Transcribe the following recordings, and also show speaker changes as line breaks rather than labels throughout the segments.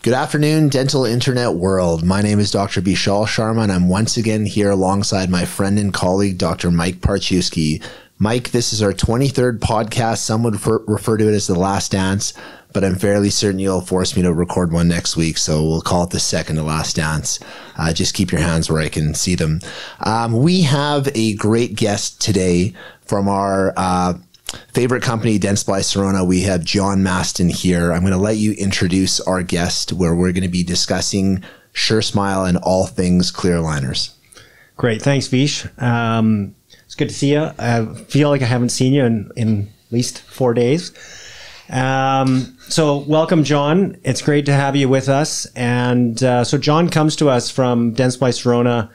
Good afternoon, dental internet world. My name is Dr. Bishal Sharma, and I'm once again here alongside my friend and colleague, Dr. Mike Parchewsky. Mike, this is our 23rd podcast. Some would refer to it as the last dance, but I'm fairly certain you'll force me to record one next week, so we'll call it the second to last dance. Just keep your hands where I can see them. We have a great guest today from our favorite company, Dentsply Sirona. We have John Mastin here. I'm going to let you introduce our guest, where we're going to be discussing Suresmile and all things clear aligners.
Great. Thanks, Vish. It's good to see you. I feel like I haven't seen you in at least 4 days. So welcome, John. It's great to have you with us. And so John comes to us from Dentsply Sirona.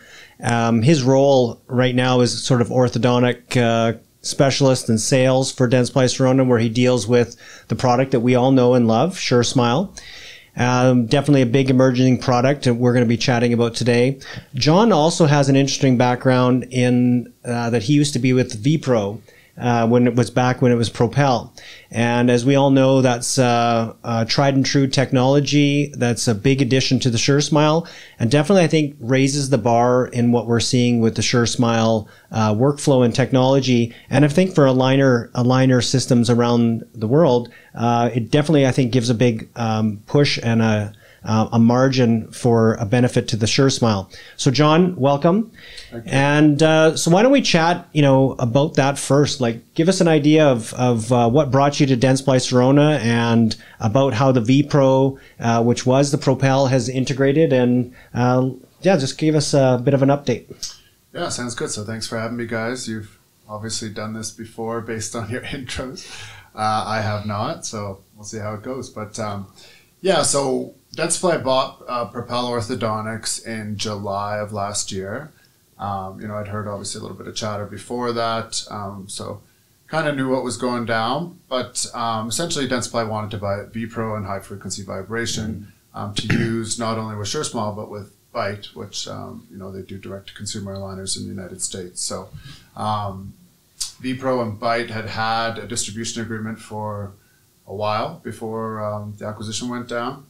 His role right now is sort of orthodontic specialist in sales for Dentsply Sirona, where he deals with the product that we all know and love, Suresmile. Definitely a big emerging product that we're going to be chatting about today. John also has an interesting background in that he used to be with VPro when it was Propel. And as we all know, that's tried and true technology. That's a big addition to the Suresmile, and definitely I think raises the bar in what we're seeing with the Suresmile workflow and technology. And I think for aligner systems around the world, it definitely, I think, gives a big push and a margin for a benefit to the Suresmile. So John, welcome. Okay. And so why don't we chat, about that first? Like, give us an idea of what brought you to Dentsply Sirona and about how the VPro, which was the Propel, has integrated, and just give us a bit of an update.
Yeah, sounds good. So thanks for having me, guys. You've obviously done this before based on your intros. I have not, so we'll see how it goes. But so Dentsply bought Propel Orthodontics in July of last year. I'd heard obviously a little bit of chatter before that, so kind of knew what was going down. But essentially, Dentsply wanted to buy VPro and high frequency vibration to use not only with Suresmile but with Bite, which they do direct to consumer aligners in the United States. So VPro and Bite had a distribution agreement for a while before the acquisition went down.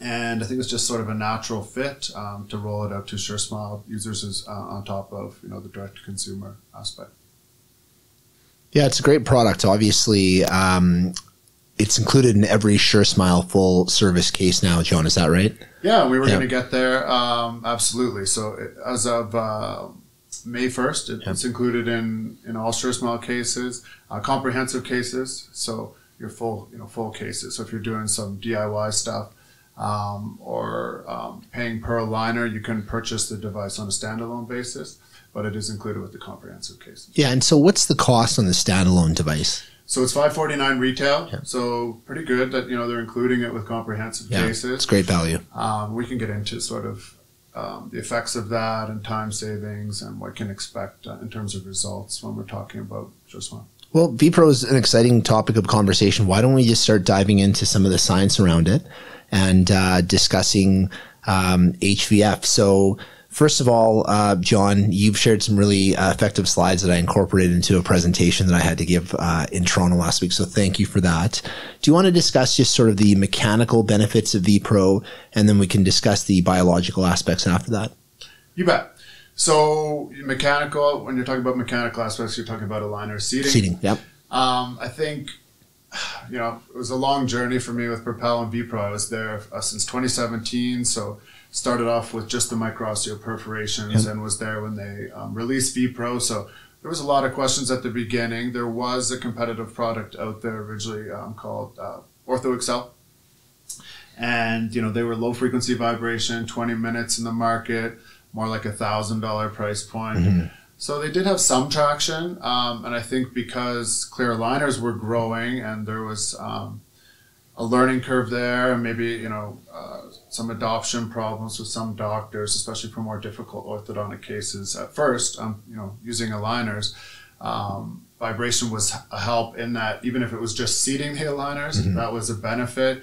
And I think it's just sort of a natural fit to roll it out to Suresmile users on top of the direct-to-consumer aspect.
Yeah, it's a great product. Obviously, it's included in every Suresmile full-service case now, John. Is that right? Yeah,
we were going to get there. Absolutely. So as of May 1st, it's included in all Suresmile cases, comprehensive cases. So your full cases. So if you're doing some DIY stuff, or paying per aligner, you can purchase the device on a standalone basis, but it is included with the comprehensive cases.
Yeah, and so what's the cost on the standalone device?
So it's $549 retail, so pretty good that they're including it with comprehensive cases.
It's great value.
We can get into sort of the effects of that and time savings and what you can expect in terms of results when we're talking about Suresmile.
Well, VPro is an exciting topic of conversation. Why don't we just start diving into some of the science around it and discussing HVF. So first of all, John, you've shared some really effective slides that I incorporated into a presentation that I had to give in Toronto last week. So thank you for that. Do you want to discuss just sort of the mechanical benefits of VPro, and then we can discuss the biological aspects after that?
You bet. So mechanical, when you're talking about mechanical aspects, you're talking about aligner seating.
Seating, yep.
I think it was a long journey for me with Propel and VPro. I was there since 2017, so started off with just the microsteo perforations and was there when they released VPro. So there was a lot of questions at the beginning. There was a competitive product out there originally called Ortho Excel. And, they were low frequency vibration, 20 minutes in the market, more like $1,000 price point. Mm-hmm. So they did have some traction, and I think because clear aligners were growing and there was a learning curve there, and maybe some adoption problems with some doctors, especially for more difficult orthodontic cases at first, using aligners, vibration was a help in that even if it was just seating the aligners, that was a benefit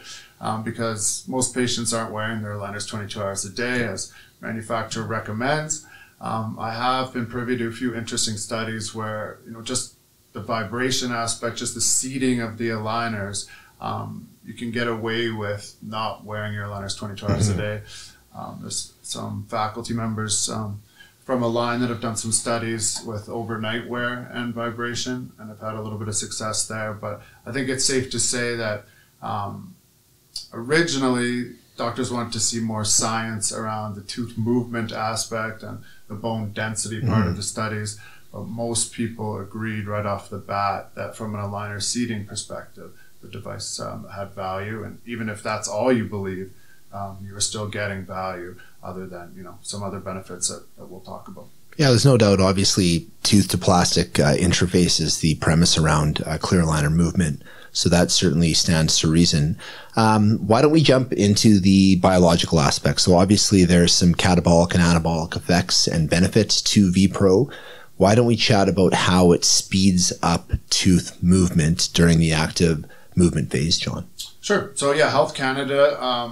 because most patients aren't wearing their aligners 22 hours a day as manufacturer recommends. I have been privy to a few interesting studies where, just the vibration aspect, just the seating of the aligners you can get away with not wearing your aligners 22 hours a day. There's some faculty members from Align that have done some studies with overnight wear and vibration, and have had a little bit of success there. But I think it's safe to say that originally doctors wanted to see more science around the tooth movement aspect and the bone density part of the studies. But most people agreed right off the bat that from an aligner seating perspective, the device had value. And even if that's all you believe, you were still getting value other than, some other benefits that we'll talk about.
Yeah, there's no doubt. Obviously, tooth to plastic interface is the premise around clear aligner movement. So that certainly stands to reason. Why don't we jump into the biological aspects? So obviously there's some catabolic and anabolic effects and benefits to VPro. Why don't we chat about how it speeds up tooth movement during the active movement phase, John?
Sure. So yeah, Health Canada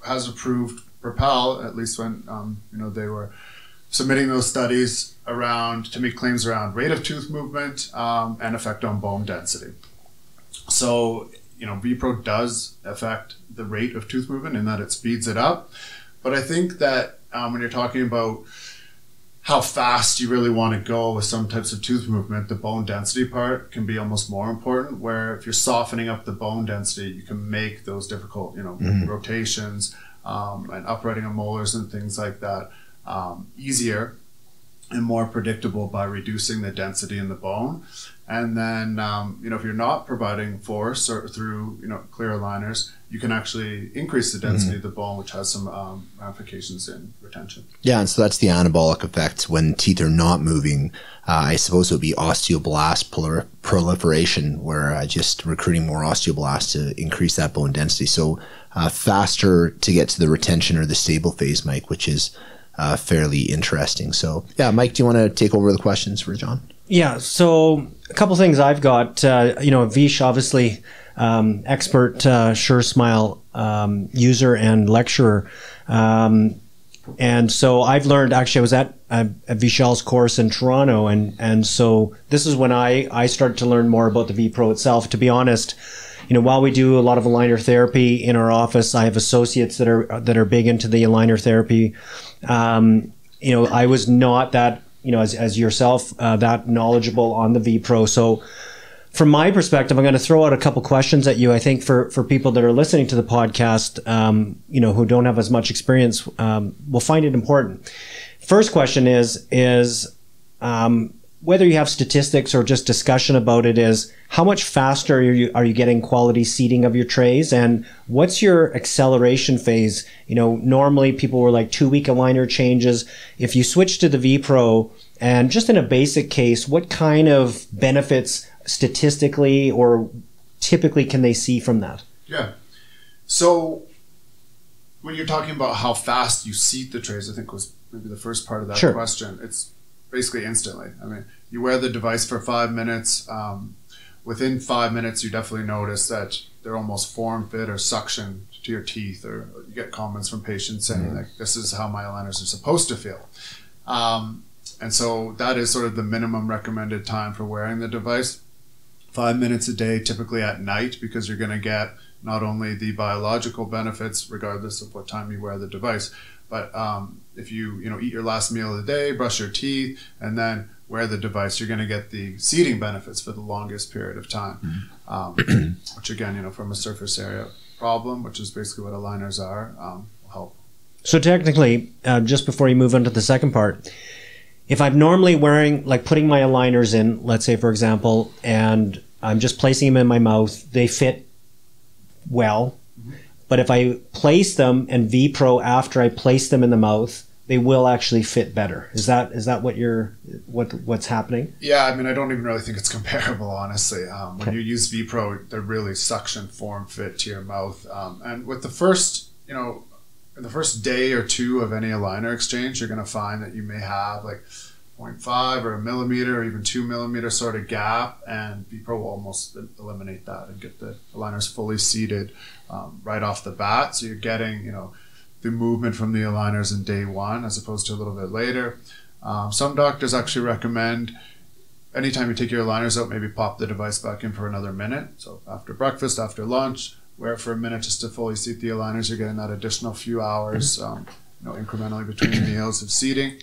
has approved Propel, at least when they were submitting those studies to make claims around rate of tooth movement and effect on bone density. So, VPro does affect the rate of tooth movement in that it speeds it up. But I think that when you're talking about how fast you really want to go with some types of tooth movement, the bone density part can be almost more important, where if you're softening up the bone density, you can make those difficult, rotations and uprighting of molars and things like that easier and more predictable by reducing the density in the bone. And then, if you're not providing force or through, clear aligners, you can actually increase the density of the bone, which has some ramifications in retention. Yeah,
and so that's the anabolic effect. When teeth are not moving, I suppose it would be osteoblast proliferation, where just recruiting more osteoblasts to increase that bone density. So faster to get to the retention or the stable phase, Mike, which is fairly interesting. So yeah, Mike, do you want to take over the questions for John?
Yeah, so a couple things I've got. Vish, obviously, expert Suresmile user and lecturer. And so I've learned, actually, I was at Vishal's course in Toronto, and so this is when I started to learn more about the VPro itself. To be honest, while we do a lot of aligner therapy in our office, I have associates that are big into the aligner therapy. I was not that, as yourself, that knowledgeable on the VPro. So from my perspective, I'm going to throw out a couple questions at you. I think for people that are listening to the podcast, who don't have as much experience, will find it important. First question is whether you have statistics or just discussion about it, is how much faster are you getting quality seating of your trays, and what's your acceleration phase? Normally people were like 2-week aligner changes. If you switch to the VPro, and just in a basic case, what kind of benefits statistically or typically can they see from that?
Yeah. So when you're talking about how fast you seat the trays, I think was maybe the first part of that question. It's basically instantly. I mean, you wear the device for 5 minutes. Within 5 minutes, you definitely notice that they're almost form fit or suction to your teeth, or you get comments from patients saying, like, this is how my aligners are supposed to feel. And so that is sort of the minimum recommended time for wearing the device. 5 minutes a day, typically at night, because you're going to get not only the biological benefits, regardless of what time you wear the device, but if you eat your last meal of the day, brush your teeth, and then wear the device, you're going to get the seating benefits for the longest period of time, which again, from a surface area problem, which is basically what aligners are, will help.
So technically, just before you move on to the second part, if I'm normally putting my aligners in, let's say, for example, and I'm just placing them in my mouth, they fit well. But if I place them in VPro after I place them in the mouth, they will actually fit better. Is that what's happening?
Yeah, I mean, I don't even really think it's comparable, honestly. When you use VPro, they're really suction form fit to your mouth. And with the first, in the first day or two of any aligner exchange, you're going to find that you may have like 0.5 or a millimeter or even 2 millimeter sort of gap, and VPro will almost eliminate that and get the aligners fully seated right off the bat. So you're getting, the movement from the aligners in day one as opposed to a little bit later. Some doctors actually recommend anytime you take your aligners out, maybe pop the device back in for another minute. So after breakfast, after lunch, wear it for a minute just to fully seat the aligners. You're getting that additional few hours, incrementally between meals of seating.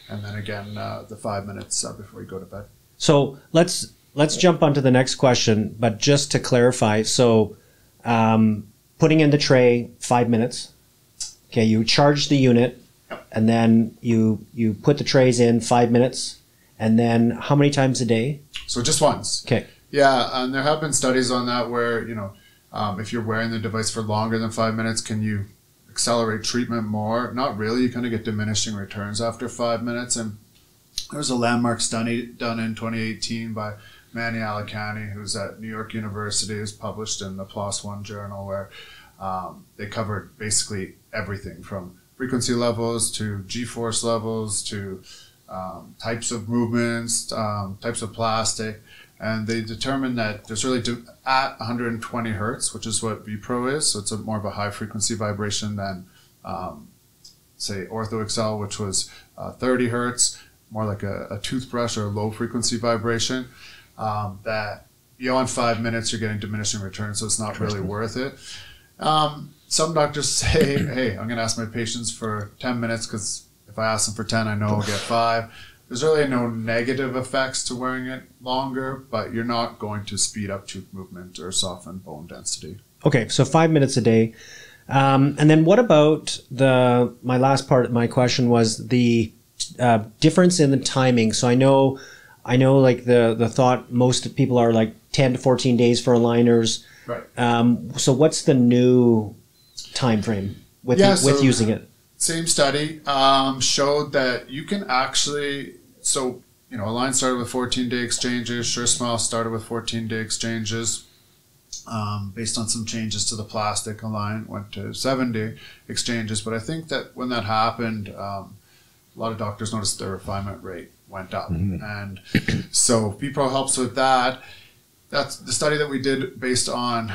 And then again, the 5 minutes before you go to bed.
So let's jump on to the next question, but just to clarify, so putting in the tray, 5 minutes. Okay, you charge the unit, and then you put the trays in 5 minutes, and then how many times a day?
So just once.
Okay.
Yeah, and there have been studies on that where, if you're wearing the device for longer than 5 minutes, can you accelerate treatment more? Not really. You kind of get diminishing returns after 5 minutes. And there was a landmark study done in 2018 by Manny Alicani, who's at New York University, who's published in the PLOS One journal, where they covered basically everything from frequency levels to G-force levels to types of movements, types of plastic. And they determined that there's really at 120 hertz, which is what VPro is. So it's more of a high frequency vibration than, say, Ortho Excel, which was 30 hertz, more like a toothbrush or a low frequency vibration. That beyond 5 minutes, you're getting diminishing returns, so it's not really worth it. Some doctors say, hey, I'm going to ask my patients for 10 minutes because if I ask them for 10, I know I'll get 5. There's really no negative effects to wearing it longer, but you're not going to speed up tooth movement or soften bone density.
Okay, so 5 minutes a day. And then what about my last part of my question was the difference in the timing. So I know like the thought most people are like 10 to 14 days for aligners.
Right.
So what's the new time frame with using it?
Same study showed that you can actually, Align started with 14-day exchanges. Suresmile started with 14-day exchanges. Based on some changes to the plastic, Align went to 7-day exchanges. But I think that when that happened, a lot of doctors noticed their refinement rate went up. Mm-hmm. And so VPro helps with that. That's the study that we did based on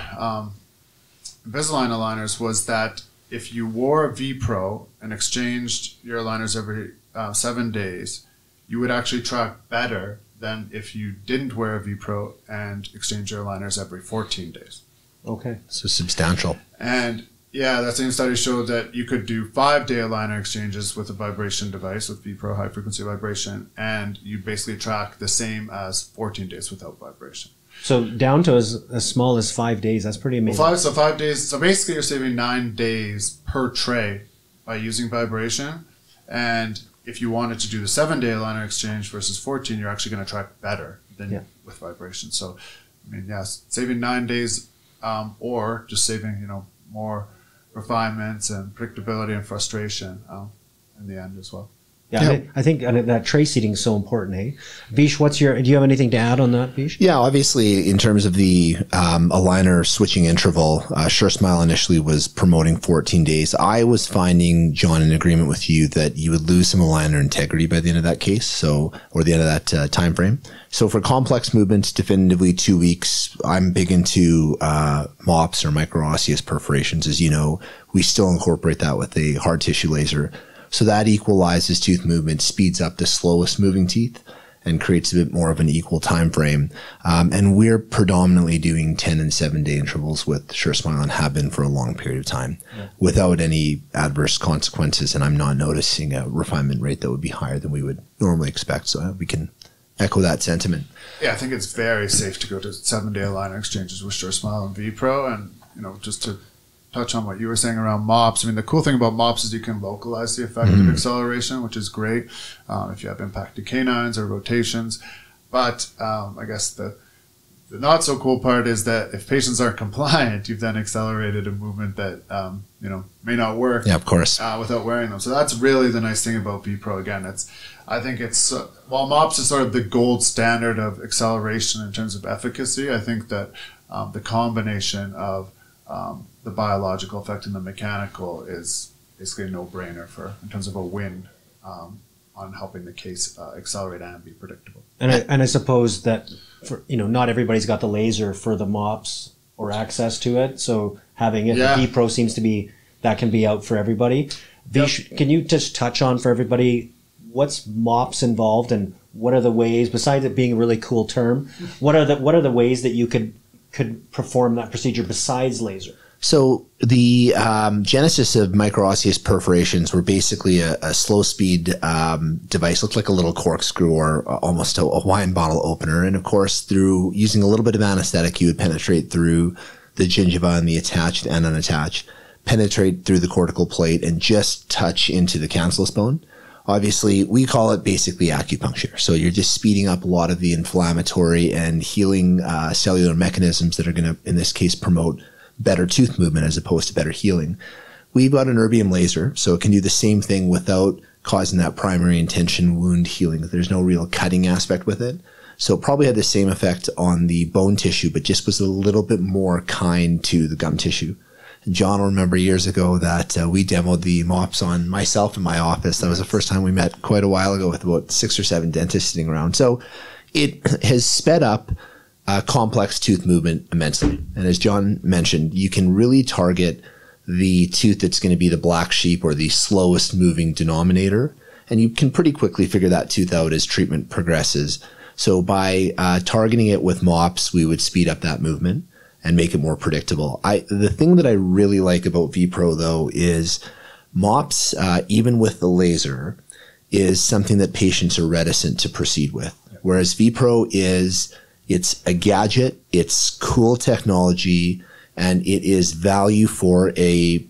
Invisalign aligners, was that if you wore a VPro and exchanged your aligners every 7 days, you would actually track better than if you didn't wear a VPro and exchange your aligners every 14 days.
Okay.
So substantial.
And yeah, that same study showed that you could do 5-day aligner exchanges with a vibration device with VPro high frequency vibration, and you basically track the same as 14 days without vibration.
So down to as small as 5 days. That's pretty amazing.
Well, 5 days. So basically, you're saving 9 days per tray by using vibration. And if you wanted to do the 7-day aligner exchange versus 14, you're actually going to track better than with vibration. So, saving 9 days, or just saving more refinements and predictability and frustration in the end as well.
Yeah, I think that tray seating is so important, hey? Vish, do you have anything to add on that, Vish?
Yeah, obviously, in terms of the aligner switching interval, Suresmile initially was promoting 14 days. I was finding, John, in agreement with you, that you would lose some aligner integrity by the end of that case, or the end of that time frame. So for complex movements, definitively 2 weeks. I'm big into MOPS or microosseous perforations. As you know, we still incorporate that with a hard tissue laser. So that equalizes tooth movement, speeds up the slowest moving teeth, and creates a bit more of an equal time frame. And we're predominantly doing 10 and 7-day intervals with Suresmile and have been for a long period of time without any adverse consequences. And I'm not noticing a refinement rate that would be higher than we would normally expect. So we can echo that sentiment.
Yeah, I think it's very safe to go to 7-day aligner exchanges with Suresmile and VPro. And, just to touch on what you were saying around MOPS. I mean, the cool thing about MOPS is you can localize the effect of acceleration, which is great if you have impacted canines or rotations. But I guess the not so cool part is that if patients aren't compliant, you've then accelerated a movement that may not work.
Yeah, of course.
Without wearing them. So that's really the nice thing about VPro. Again, I think while MOPS is sort of the gold standard of acceleration in terms of efficacy, I think that the combination of the biological effect and the mechanical is basically a no-brainer in terms of a win on helping the case accelerate and be predictable.
And I suppose that not everybody's got the laser for the MOPS or access to it, so having it, the VPro seems to be that can be out for everybody. Vish, can you just touch on for everybody what's MOPS involved, and what are the ways, besides it being a really cool term, what are the ways that you could perform that procedure besides laser?
So the genesis of microosseous perforations were basically a slow speed device, looked like a little corkscrew or almost a wine bottle opener. And of course, through using a little bit of anesthetic, you would penetrate through the gingiva and the attached and unattached, penetrate through the cortical plate and just touch into the cancellous bone. Obviously, we call it basically acupuncture. So you're just speeding up a lot of the inflammatory and healing cellular mechanisms that are going to, in this case, promote better tooth movement as opposed to better healing. We've got an erbium laser, so it can do the same thing without causing that primary intention wound healing. There's no real cutting aspect with it. So it probably had the same effect on the bone tissue, but just was a little bit more kind to the gum tissue. John will remember years ago that we demoed the MOPS on myself in my office. That was the first time we met quite a while ago with about 6 or 7 dentists sitting around. So it has sped up complex tooth movement immensely. And as John mentioned, you can really target the tooth that's going to be the black sheep or the slowest moving denominator. And you can pretty quickly figure that tooth out as treatment progresses. So by targeting it with MOPS, we would speed up that movement and make it more predictable. The thing that I really like about VPro, though, is MOPS, even with the laser, is something that patients are reticent to proceed with. Whereas VPro it's a gadget, it's cool technology, and it is value for a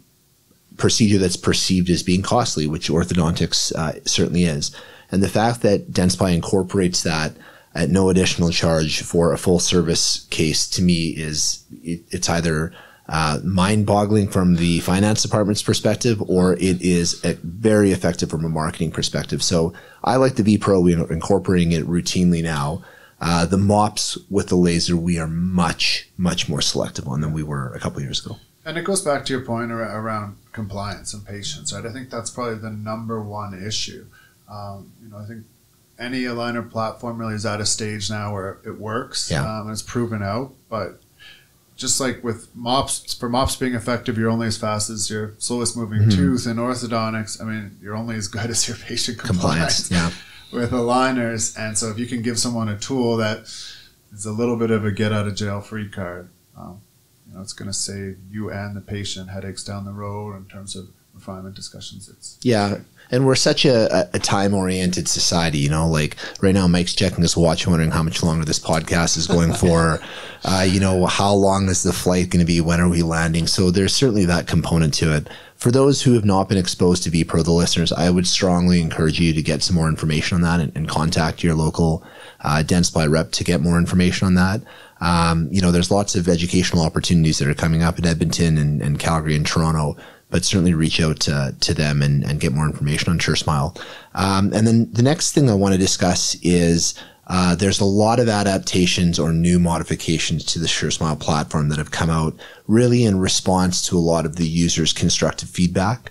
procedure that's perceived as being costly, which orthodontics certainly is. And the fact that Dentsply incorporates that at no additional charge for a full service case, to me, it's either mind-boggling from the finance department's perspective, or it is very effective from a marketing perspective. So I like the VPro. We're incorporating it routinely now. The MOPS with the laser, we are much, much more selective on than we were a couple of years ago.
And it goes back to your point around compliance and patients, right? I think that's probably the number one issue. I think any aligner platform really is at a stage now where it works, and it's proven out. But just like with MOPS, for MOPS being effective, you're only as fast as your slowest moving tooth. In orthodontics, I mean, you're only as good as your patient compliance. With aligners. And so if you can give someone a tool that is a little bit of a get out of jail free card, it's going to save you and the patient headaches down the road in terms of refinement discussions. And we're such a time-oriented society, like right now Mike's checking his watch wondering how much longer this podcast is going for. How long is the flight going to be? When are we landing? So there's certainly that component to it. For those who have not been exposed to VPro, the listeners, I would strongly encourage you to get some more information on that and contact your local Dentsply rep to get more information on that. There's lots of educational opportunities that are coming up in Edmonton and Calgary and Toronto, but certainly reach out to them and get more information on Suresmile. And then the next thing I want to discuss is there's a lot of adaptations or new modifications to the Suresmile platform that have come out really in response to a lot of the users' constructive feedback.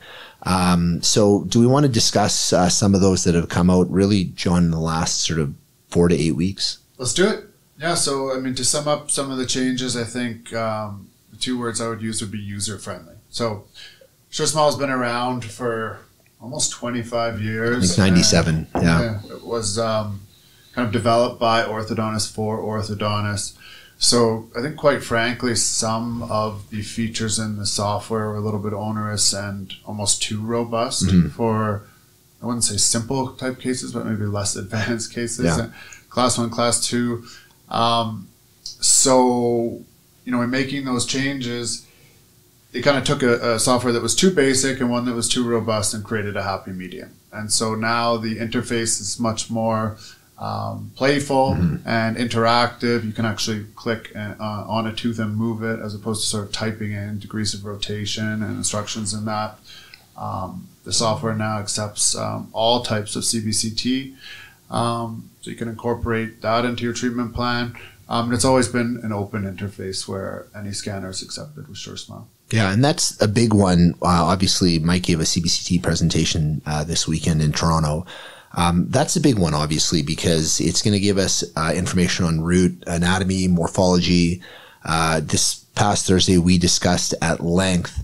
So do we want to discuss some of those that have come out really, John, in the last sort of 4 to 8 weeks? Let's do it. Yeah, so I mean, to sum up some of the changes, I think the 2 words I would use would be user-friendly. So Suresmile has been around for almost 25 years.
I think 97,
It was kind of developed by orthodontists for orthodontists. So I think, quite frankly, some of the features in the software were a little bit onerous and almost too robust for, I wouldn't say simple type cases, but maybe less advanced cases. Class 1, Class 2. In making those changes, it kind of took a software that was too basic and one that was too robust and created a happy medium. And so now the interface is much more playful and interactive. You can actually click on a tooth and move it, as opposed to sort of typing in degrees of rotation and instructions in that. The software now accepts all types of CBCT, so you can incorporate that into your treatment plan. And it's always been an open interface where any scanner is accepted with Suresmile.
Yeah, and that's a big one. Obviously, Mike gave a CBCT presentation this weekend in Toronto. That's a big one, obviously, because it's going to give us information on root anatomy, morphology. This past Thursday, we discussed at length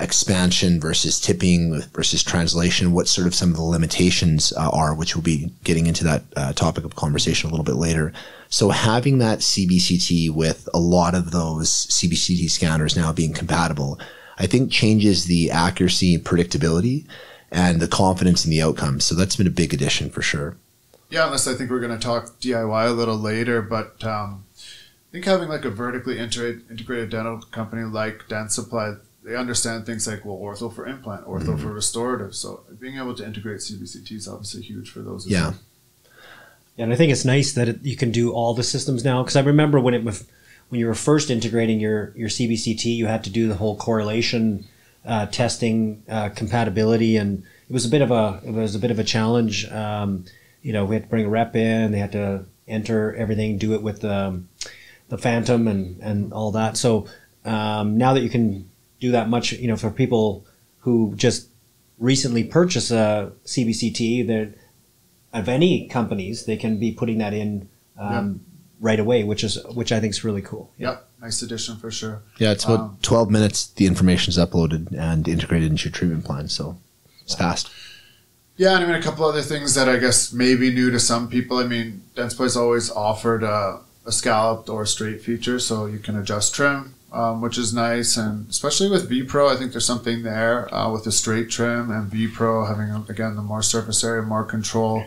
expansion versus tipping versus translation, what sort of some of the limitations are, which we'll be getting into that topic of conversation a little bit later. So having that CBCT with a lot of those CBCT scanners now being compatible, I think changes the accuracy and predictability and the confidence in the outcomes. So that's been a big addition for sure.
Yeah, unless I think we're going to talk DIY a little later, but I think having like a vertically integrated dental company like Dentsply, they understand things like, well, ortho for implant, ortho for restorative. So being able to integrate CBCT is obviously huge for those as well.
Yeah, and I think it's nice that you can do all the systems now, because I remember when you were first integrating your CBCT, you had to do the whole correlation testing, compatibility, and it was a bit of a challenge. We had to bring a rep in, they had to enter everything, do it with the Phantom and all that. So now that you can do that much, for people who just recently purchase a CBCT, of any companies, they can be putting that in right away, which I think is really cool.
Yeah, nice addition for sure.
Yeah, it's about 12 minutes. The information is uploaded and integrated into your treatment plan, so it's fast.
Yeah, and a couple other things that I guess may be new to some people. Dentsply's always offered a scalloped or straight feature, so you can adjust trim, which is nice. And especially with VPro, I think there's something there with the straight trim and VPro having, again, the more surface area, more control.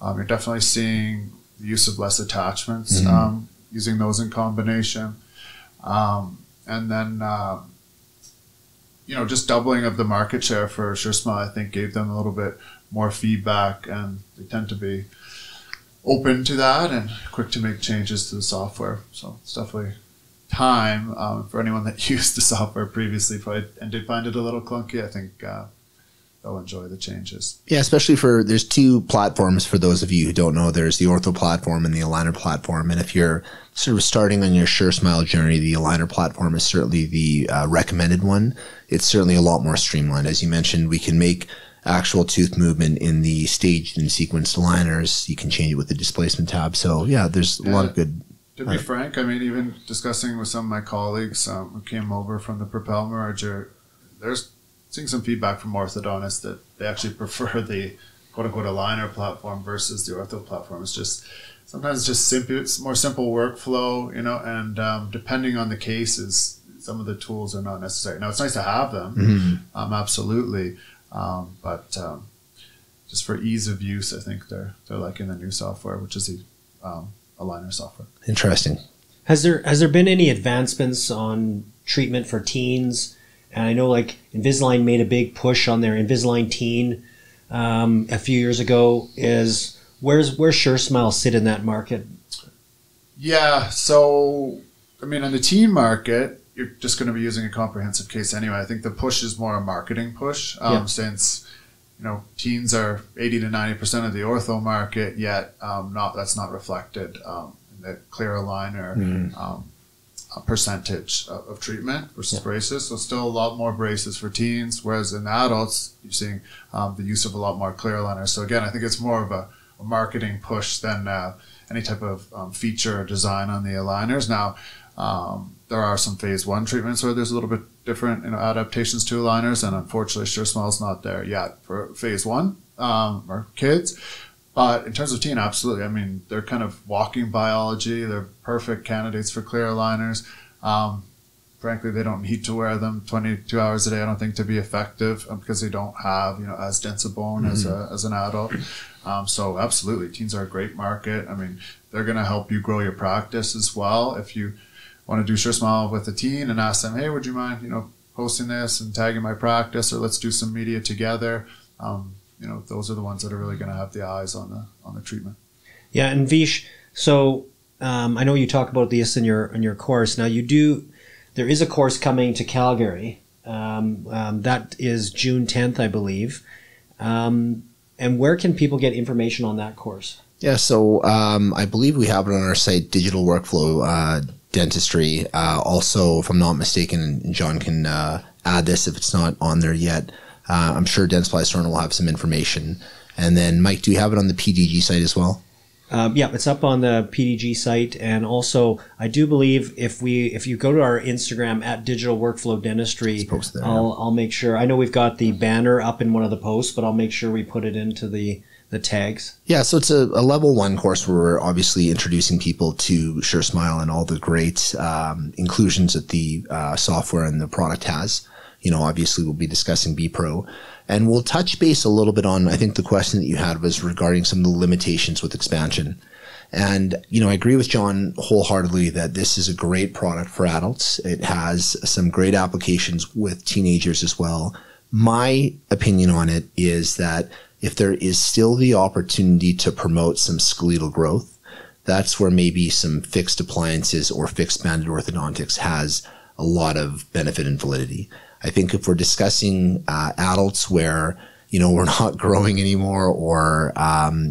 You're definitely seeing the use of less attachments, using those in combination. And then, just doubling of the market share for Suresmile, I think, gave them a little bit more feedback, and they tend to be open to that and quick to make changes to the software. So it's definitely time for anyone that used the software previously and did find it a little clunky. I think they'll enjoy the changes.
Yeah, especially there's two platforms for those of you who don't know. There's the Ortho platform and the aligner platform. And if you're sort of starting on your Suresmile journey, the aligner platform is certainly the recommended one. It's certainly a lot more streamlined. As you mentioned, we can make actual tooth movement in the staged and sequenced aligners. You can change it with the displacement tab. So yeah, there's a lot of good.
To be frank, even discussing with some of my colleagues who came over from the Propel merger, there's seeing some feedback from orthodontists that they actually prefer the quote-unquote aligner platform versus the ortho platform. It's just sometimes it's just simple. It's more simple workflow, and depending on the cases, some of the tools are not necessary. Now it's nice to have them, absolutely, but just for ease of use, I think they're liking the new software, which is the aligner software.
Interesting.
Has there been any advancements on treatment for teens? And I know like Invisalign made a big push on their Invisalign Teen a few years ago. Where's Suresmile sit in that market?
Yeah, so in the teen market, you're just going to be using a comprehensive case anyway. I think the push is more a marketing push, since teens are 80 to 90% of the ortho market, yet that's not reflected in the clear aligner percentage of treatment versus braces. So still a lot more braces for teens, whereas in adults, you're seeing the use of a lot more clear aligners. So again, I think it's more of a marketing push than any type of feature or design on the aligners. Now, there are some phase 1 treatments where there's a little bit different adaptations to aligners, and unfortunately Suresmile's not there yet for phase 1 or kids. But in terms of teen, absolutely. They're kind of walking biology. They're perfect candidates for clear aligners. Frankly, they don't need to wear them 22 hours a day, I don't think, to be effective, because they don't have as dense a bone as an adult. So absolutely, teens are a great market. They're going to help you grow your practice as well. If you want to do Suresmile with a teen and ask them, hey, would you mind posting this and tagging my practice, or let's do some media together, those are the ones that are really going to have the eyes on the treatment. Yeah,
and Vish, so I know you talk about this in your course. Now there is a course coming to Calgary. That is June 10th, I believe. And where can people get information on that course?
Yeah, so I believe we have it on our site, Digital Workflow Dentistry. Also, if I'm not mistaken, and John can add this if it's not on there yet, I'm sure Dentsply Sirona will have some information. And then, Mike, do you have it on the PDG site as well?
Yeah, it's up on the PDG site, and also I do believe if you go to our Instagram at Digital Workflow Dentistry, I'll make sure. I know we've got the banner up in one of the posts, but I'll make sure we put it into the tags.
Yeah, so it's a level 1 course where we're obviously introducing people to Suresmile and all the great inclusions that the software and the product has. You know, obviously we'll be discussing VPro, and we'll touch base a little bit on, I think the question that you had was regarding some of the limitations with expansion. And, you know, I agree with John wholeheartedly that this is a great product for adults. It has some great applications with teenagers as well. My opinion on it is that if there is still the opportunity to promote some skeletal growth, that's where maybe some fixed appliances or fixed banded orthodontics has a lot of benefit and validity. I think if we're discussing adults where, you know, we're not growing anymore, or,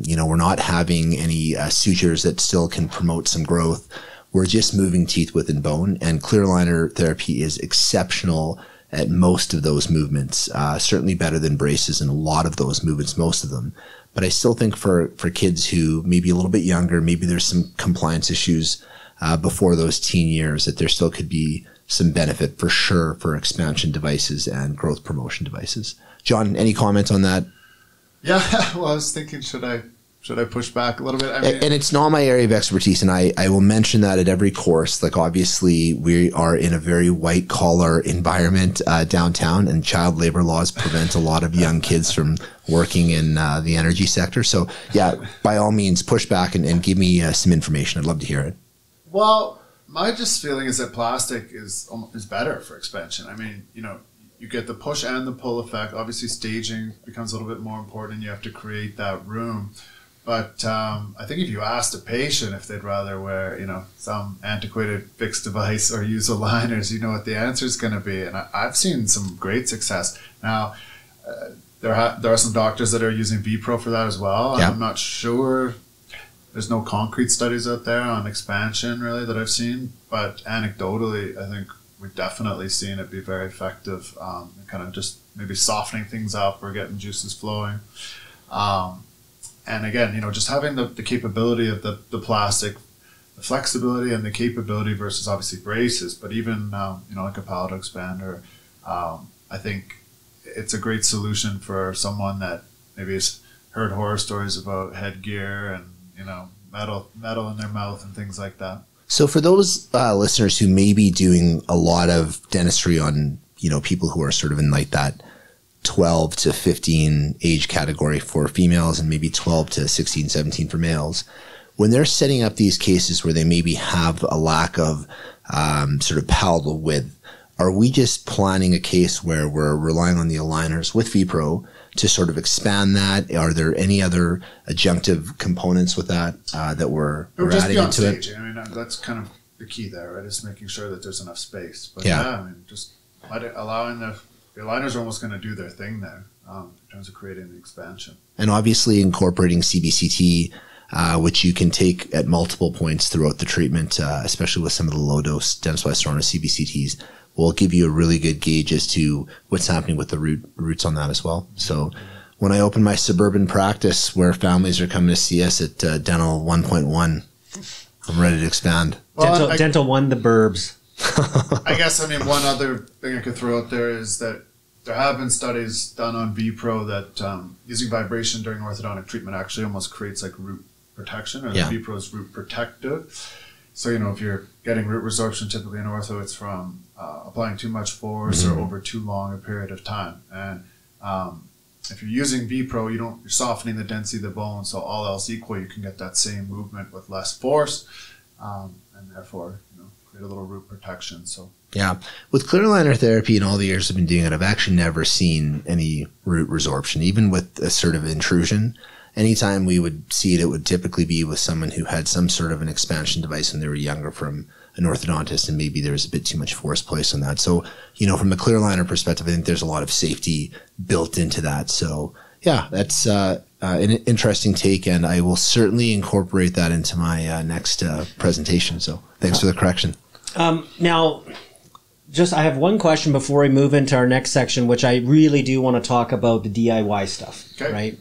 you know, we're not having any sutures that still can promote some growth, we're just moving teeth within bone, and clear aligner therapy is exceptional at most of those movements, certainly better than braces in a lot of those movements, most of them. But I still think for kids who may be a little bit younger, maybe there's some compliance issues before those teen years, that there still could be some benefit for sure for expansion devices and growth promotion devices. John, any comments on that?
Yeah, well, I was thinking, should I push back a little bit? I mean,
and it's not my area of expertise, and I will mention that at every course. Like, obviously, we are in a very white-collar environment downtown, and child labor laws prevent a lot of young kids from working in the energy sector. So, yeah, by all means, push back and give me some information. I'd love to hear it.
Well, my just feeling is that plastic is better for expansion. I mean, you know, you get the push and the pull effect. Obviously, staging becomes a little bit more important. You have to create that room. But I think if you asked a patient if they'd rather wear, you know, some antiquated fixed device or use aligners, you know what the answer is going to be. And I've seen some great success. Now, there are some doctors that are using VPro for that as well.
Yeah.
I'm not sure. There's no concrete studies out there on expansion really that I've seen. But anecdotally, I think we've definitely seen it be very effective, kind of just maybe softening things up or getting juices flowing. And again, you know, just having the capability of the plastic, the flexibility and the capability versus obviously braces, but even, you know, like a palatal expander, I think it's a great solution for someone that maybe has heard horror stories about headgear and, you know, metal in their mouth and things like that.
So for those listeners who may be doing a lot of dentistry on, you know, people who are sort of in like that 12 to 15 age category for females and maybe 12 to 16, 17 for males, when they're setting up these cases where they maybe have a lack of sort of palatal width, are we just planning a case where we're relying on the aligners with VPro to sort of expand that? Are there any other adjunctive components with that that we're adding into it?
I mean, that's kind of the key there, right? Is making sure that there's enough space. But
yeah,
I mean, just allowing the aligners are almost going to do their thing there in terms of creating the expansion. And
obviously incorporating CBCT, which you can take at multiple points throughout the treatment, especially with some of the low-dose Dentsply Sirona CBCTs, will give you a really good gauge as to what's happening with the roots on that as well. So when I open my suburban practice where families are coming to see us at Dental 1.1, I'm ready to expand.
Well, Dental 1, the burbs.
I guess, I mean, one other thing I could throw out there is that there have been studies done on VPro that using vibration during orthodontic treatment actually almost creates like root protection, or the VPro is root protective. So, you know, if you're getting root resorption, typically in ortho, it's from applying too much force or over too long a period of time. And if you're using VPro, you're softening the density of the bone, so all else equal, you can get that same movement with less force, and therefore, you know, create a little root protection. So
yeah, with clear aligner therapy and all the years I've been doing it, I've actually never seen any root resorption, even with a sort of intrusion. Anytime we would see it, it would typically be with someone who had some sort of an expansion device when they were younger from an orthodontist, and maybe there was a bit too much force placed on that. So, you know, from a clear aligner perspective, I think there's a lot of safety built into that. So, yeah, that's an interesting take, and I will certainly incorporate that into my next presentation. So, thanks for the correction.
Now, I have one question before we move into our next section, which I really do want to talk about the DIY stuff, right?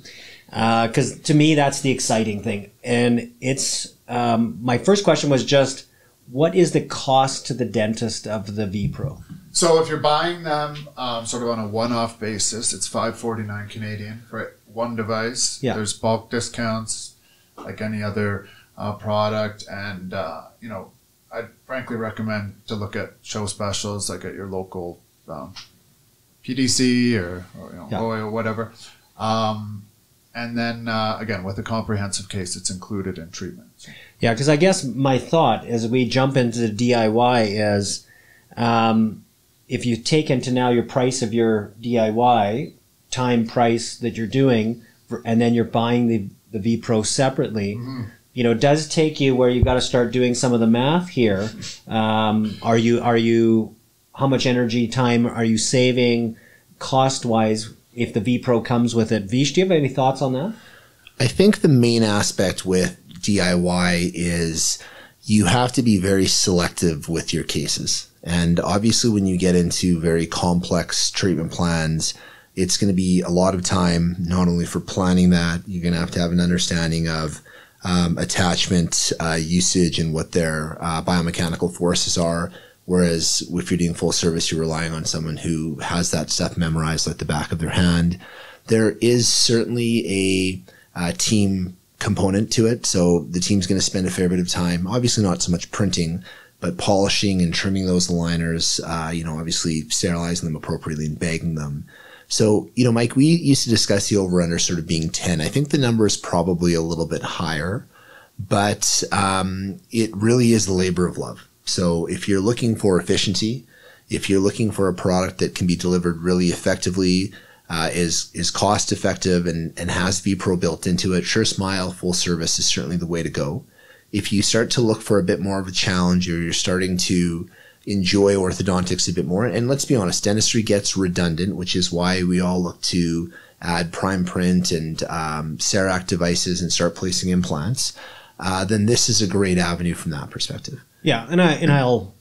Because to me, that's the exciting thing. And it's my first question was just, what is the cost to the dentist of the VPro?
So if you're buying them sort of on a one-off basis, it's $549 Canadian for one device.
Yeah.
There's bulk discounts like any other product, and you know, I'd frankly recommend to look at show specials like at your local PDC or you know, or whatever. And then again, with a comprehensive case, it's included in treatment.
Yeah, because I guess my thought as we jump into the DIY is, if you take into now your price of your DIY, time price that you're doing, and then you're buying the VPro separately, you know, it does take you where you've got to start doing some of the math here. Are you, how much energy, time are you saving cost-wise if the VPro comes with it? Vish, do you have any thoughts on that?
I think the main aspect with DIY is you have to be very selective with your cases. And obviously when you get into very complex treatment plans, it's going to be a lot of time, not only for planning that, you're going to have an understanding of attachment usage and what their biomechanical forces are. Whereas if you're doing full service, you're relying on someone who has that stuff memorized like the back of their hand. There is certainly a team component to it. So the team's going to spend a fair bit of time, obviously not so much printing, but polishing and trimming those aligners, you know, obviously sterilizing them appropriately and bagging them. So, you know, Mike, we used to discuss the over-under sort of being 10. I think the number is probably a little bit higher, but it really is the labor of love. So if you're looking for efficiency, if you're looking for a product that can be delivered really effectively, is cost effective and has VPro built into it, Suresmile full service is certainly the way to go. If you start to look for a bit more of a challenge, or you're starting to enjoy orthodontics a bit more, and let's be honest, dentistry gets redundant, which is why we all look to add prime print and CEREC devices and start placing implants, then this is a great avenue from that perspective.
Yeah, and I'll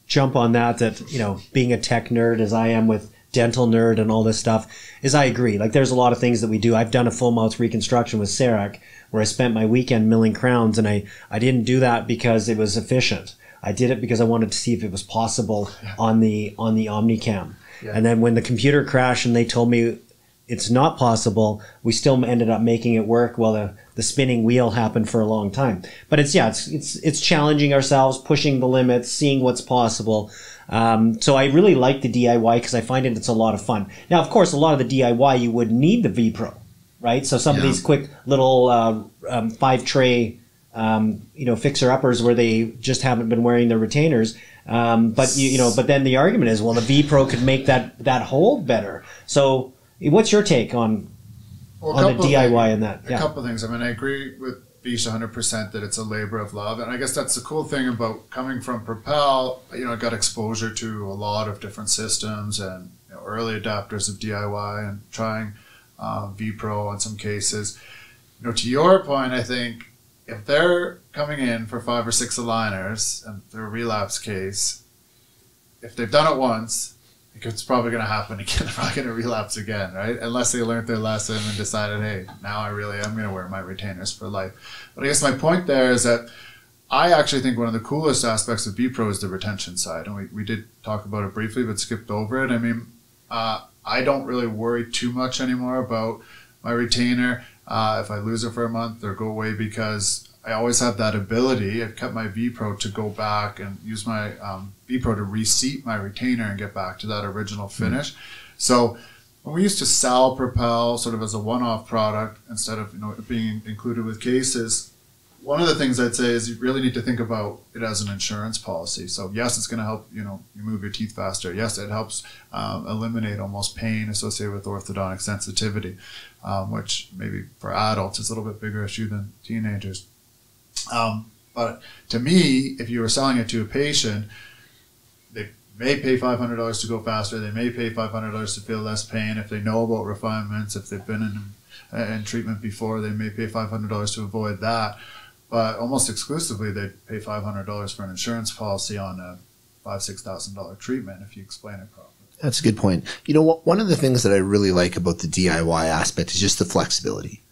jump on that, you know, being a tech nerd as I am with dental nerd and all this stuff, is I agree. Like there's a lot of things that we do. I've done a full mouth reconstruction with CEREC where I spent my weekend milling crowns, and I didn't do that because it was efficient. I did it because I wanted to see if it was possible on the Omnicam. Yeah. And then when the computer crashed and they told me it's not possible, we still ended up making it work. Well, the spinning wheel happened for a long time. But it's challenging ourselves, pushing the limits, seeing what's possible. So I really like the DIY because I find it's a lot of fun. Now, of course, a lot of the DIY you would need the VPro, right? So some of these quick little 5-tray you know, fixer-uppers where they just haven't been wearing their retainers. But you know, but then the argument is, well, the VPro could make that hold better. So what's your take on the DIY and that?
A couple of things. I mean, I agree with Vish 100% that it's a labor of love. And I guess that's the cool thing about coming from Propel. You know, I got exposure to a lot of different systems and, you know, early adapters of DIY and trying VPro on some cases. You know, to your point, I think if they're coming in for 5 or 6 aligners and they're a relapse case, if they've done it once, it's probably going to happen again. They're probably going to relapse again, right? Unless they learned their lesson and decided, hey, now I really am going to wear my retainers for life. But I guess my point there is that I actually think one of the coolest aspects of VPro is the retention side. And we did talk about it briefly, but skipped over it. I mean, I don't really worry too much anymore about my retainer. If I lose it for a month or go away, because I always have that ability. I've kept my VPro to go back and use my VPro to reseat my retainer and get back to that original finish. So when we used to sell Propel sort of as a one-off product instead of, you know, being included with cases, one of the things I'd say is you really need to think about it as an insurance policy. So yes, it's going to help, you know, you move your teeth faster. Yes, it helps eliminate almost pain associated with orthodontic sensitivity, which maybe for adults is a little bit bigger issue than teenagers. But to me, if you were selling it to a patient, they may pay $500 to go faster. They may pay $500 to feel less pain. If they know about refinements, if they've been in treatment before, they may pay $500 to avoid that. But almost exclusively, they pay $500 for an insurance policy on a $5,000–6,000 treatment if you explain it properly.
That's a good point. You know, one of the things that I really like about the DIY aspect is just the flexibility.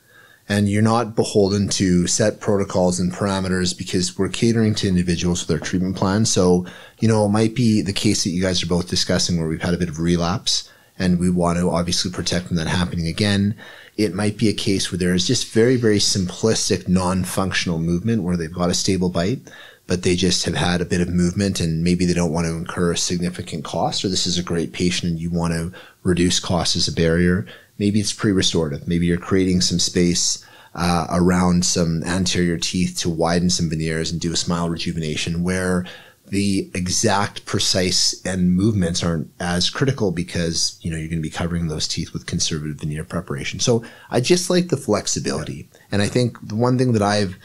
And you're not beholden to set protocols and parameters because we're catering to individuals with our treatment plan. So, it might be the case that you guys are both discussing where we've had a bit of relapse and we want to obviously protect from that happening again. It might be a case where there is just very, very simplistic non-functional movement where they've got a stable bite, but they just have had a bit of movement and maybe they don't want to incur a significant cost, or this is a great patient and you want to reduce costs as a barrier. Maybe it's pre-restorative. Maybe you're creating some space around some anterior teeth to widen some veneers and do a smile rejuvenation where the exact precise end movements aren't as critical because, you're going to be covering those teeth with conservative veneer preparation. So I just like the flexibility. And I think the one thing that I've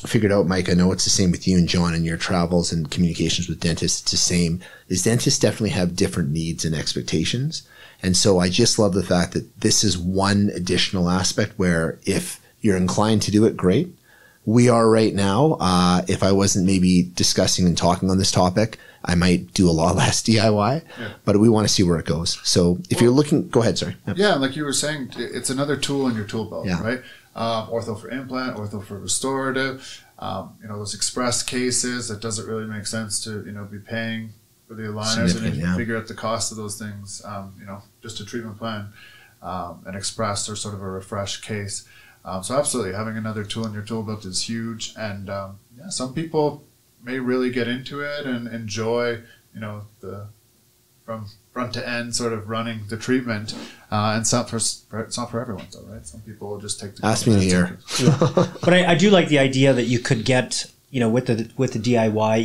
figured out, Mike, I know it's the same with you and John in your travels and communications with dentists, it's the same, is dentists definitely have different needs and expectations. And so I just love the fact that this is one additional aspect where if you're inclined to do it, great. We are right now. If I wasn't maybe discussing and talking on this topic, I might do a lot less DIY, but we want to see where it goes. So if you're looking, go ahead, sorry.
Yeah, like you were saying, it's another tool in your tool belt, right? Ortho for implant, ortho for restorative, those express cases, it doesn't really make sense to, be paying for the aligners and if you figure out the cost of those things, just a treatment plan, an express or sort of a refresh case. So absolutely, having another tool in your tool belt is huge. And some people may really get into it and enjoy, the from front to end sort of running the treatment. And it's not for everyone though, right? Some people will just take the
ask me in a year.
But I do like the idea that you could get, with the DIY,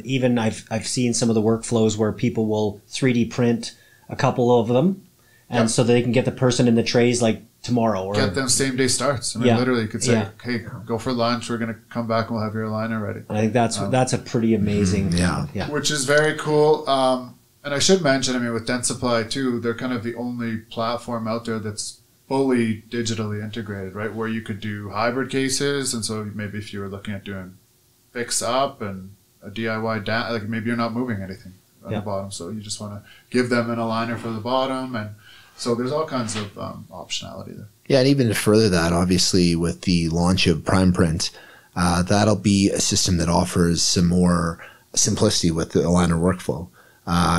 even I've seen some of the workflows where people will 3D print a couple of them, and so they can get the person in the trays like tomorrow, or
get them same day starts. I mean, literally, you could say, "Hey, go for lunch. We're going to come back and we'll have your aligner ready."
I think that's a pretty amazing,
which is very cool. And I should mention, with Dentsply too, they're kind of the only platform out there that's fully digitally integrated, right? Where you could do hybrid cases, and so maybe if you were looking at doing fix up and a DIY down, like maybe you're not moving anything on the bottom, so you just want to give them an aligner for the bottom, and so there's all kinds of optionality there. Yeah,
and even to further that, obviously with the launch of Prime Print, that'll be a system that offers some more simplicity with the aligner workflow.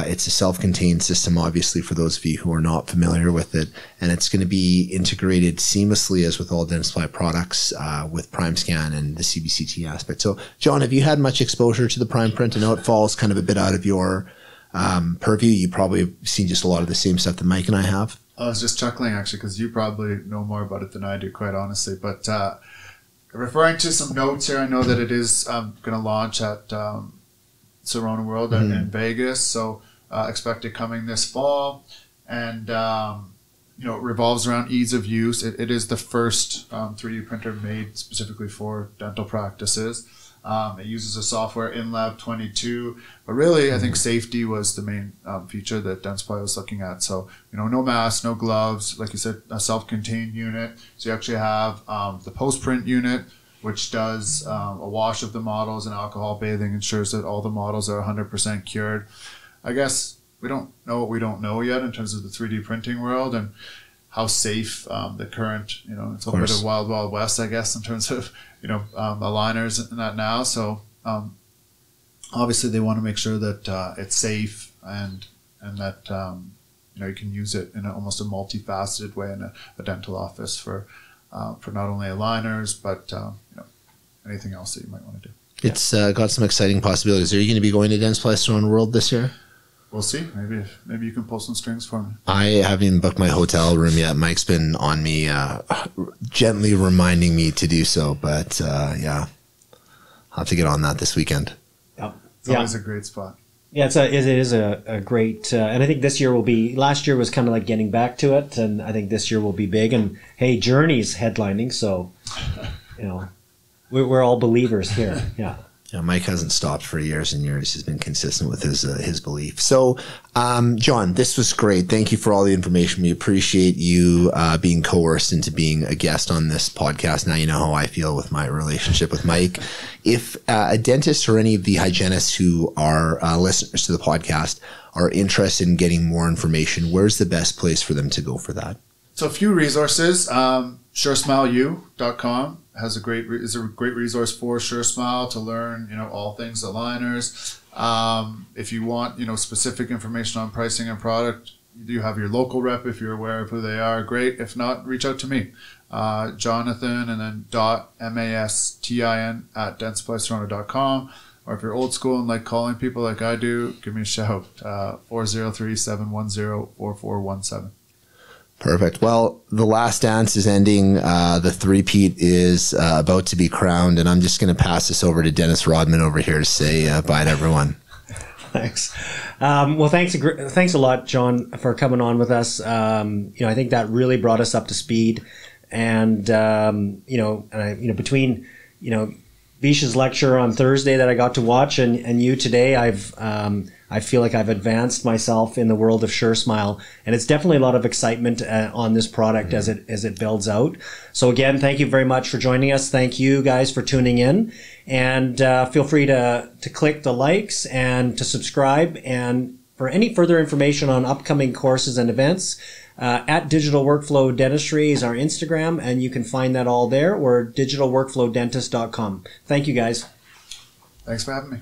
It's a self-contained system, obviously, for those of you who are not familiar with it. And it's going to be integrated seamlessly, as with all Dentsply products, with PrimeScan and the CBCT aspect. So, John, have you had much exposure to the Prime Print? I know it falls kind of a bit out of your purview. You probably have seen just a lot of the same stuff that Mike and I have.
I was just chuckling, actually, because you probably know more about it than I do, quite honestly. But referring to some notes here, I know that it is going to launch at Sirona World in Vegas, so expect it coming this fall, and it revolves around ease of use. It is the first 3D printer made specifically for dental practices. It uses a software InLab 22, but really I think safety was the main feature that Dentsply was looking at. So no mask, no gloves, like you said, a self-contained unit. So you actually have the post-print unit, which does a wash of the models, and alcohol bathing ensures that all the models are 100% cured. I guess we don't know what we don't know yet in terms of the 3D printing world and how safe the current, it's a little bit of wild, wild west, I guess, in terms of, aligners and that now. So obviously they want to make sure that it's safe and that, you can use it in almost a multifaceted way in a dental office for not only aligners, but anything else that you might want to do.
It's got some exciting possibilities. Are you going to be going to Dentsply Sirona World this year?
We'll see. Maybe you can pull some strings for me.
I haven't even booked my hotel room yet. Mike's been on me, gently reminding me to do so. But I'll have to get on that this weekend.
Yep.
It's always a great spot.
Yeah, it is a great, and I think this year will be. Last year was kind of like getting back to it, and I think this year will be big. And hey, Journey's headlining, so we're all believers here. Yeah.
Yeah, Mike hasn't stopped for years and years. He's been consistent with his belief. So, John, this was great. Thank you for all the information. We appreciate you being coerced into being a guest on this podcast. Now you know how I feel with my relationship with Mike. If a dentist or any of the hygienists who are listeners to the podcast are interested in getting more information, where's the best place for them to go for that?
So a few resources. SureSmileU.com is a great resource for Suresmile to learn, all things aligners. If you want, specific information on pricing and product, you have your local rep if you're aware of who they are. Great. If not, reach out to me, Jonathan, and then .mastin at DensplySirona.com. Or if you're old school and like calling people like I do, give me a shout, 403-710-4417.
Perfect. Well, the last dance is ending. The three-peat is about to be crowned, and I'm just going to pass this over to Dennis Rodman over here to say bye to everyone.
Thanks. Well, thanks a lot, John, for coming on with us. I think that really brought us up to speed, and between Vish's lecture on Thursday that I got to watch and you today, I feel like I've advanced myself in the world of Suresmile, and it's definitely a lot of excitement on this product as it builds out. So again, thank you very much for joining us. Thank you guys for tuning in, and feel free to click the likes and to subscribe. And for any further information on upcoming courses and events, at Digital Workflow Dentistry is our Instagram, and you can find that all there, or digitalworkflowdentist.com. Thank you guys.
Thanks for having me.